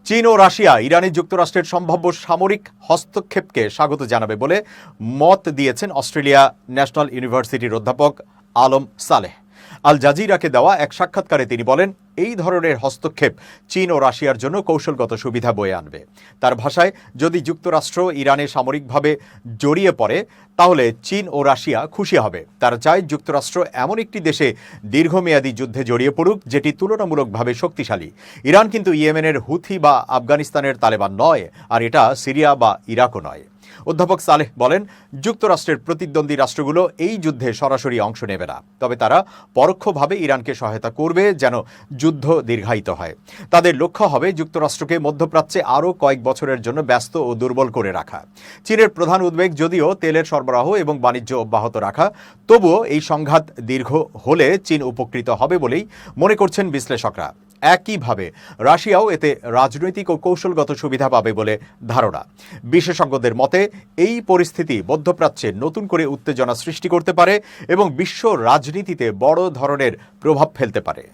চীন ও রাশিয়া ইরানে যুক্তরাষ্ট্রের সম্ভাব্য সামরিক হস্তক্ষেপকে স্বাগত জানাবে বলে মত দিয়েছেন অস্ট্রেলিয়া ন্যাশনাল ইউনিভার্সিটির অধ্যাপক আলম সালেহ। আল জাজিরাকে দেওয়া এক সাক্ষাৎকারে তিনি বলেন, এই ধরনের হস্তক্ষেপ চীন ও রাশিয়ার জন্য কৌশলগত সুবিধা বয়ে আনবে। তার ভাষায়, যদি যুক্তরাষ্ট্র ইরানে সামরিকভাবে জড়িয়ে পড়ে তাহলে চীন ও রাশিয়া খুশি হবে। তারা চায় যুক্তরাষ্ট্র এমন একটি দেশে দীর্ঘমেয়াদী যুদ্ধে জড়িয়ে পড়ুক যেটি তুলনামূলকভাবে শক্তিশালী। ইরান কিন্তু ইয়েমেনের হুথি বা আফগানিস্তানের তালেবান নয়, আর এটা সিরিয়া বা ইরাকও নয়। অধ্যাপক সালেহ বলেন, যুক্তরাষ্ট্রের প্রতিদ্বন্দ্বী রাষ্ট্রগুলো এই যুদ্ধে সরাসরি অংশ নেবে না, তবে তারা পরোক্ষভাবে ইরানকে সহায়তা করবে যেন যুদ্ধ দীর্ঘায়িত হয়। তাদের লক্ষ্য হবে যুক্তরাষ্ট্রকে মধ্যপ্রাচ্যে আরও কয়েক বছরের জন্য ব্যস্ত ও দুর্বল করে রাখা। চীনের প্রধান উদ্বেগ যদিও তেলের সরবরাহ এবং বাণিজ্য অব্যাহত রাখা, তবুও এই সংঘাত দীর্ঘ হলে চীন উপকৃত হবে বলেই মনে করছেন বিশ্লেষকরা। একইভাবে রাশিয়াও এতে রাজনৈতিক ও কৌশলগত সুবিধা পাবে বলে ধারণা। বিশেষজ্ঞদের মতে, এই পরিস্থিতি মধ্যপ্রাচ্যে নতুন করে উত্তেজনা সৃষ্টি করতে পারে এবং বিশ্ব রাজনীতিতে বড় ধরনের প্রভাব ফেলতে পারে।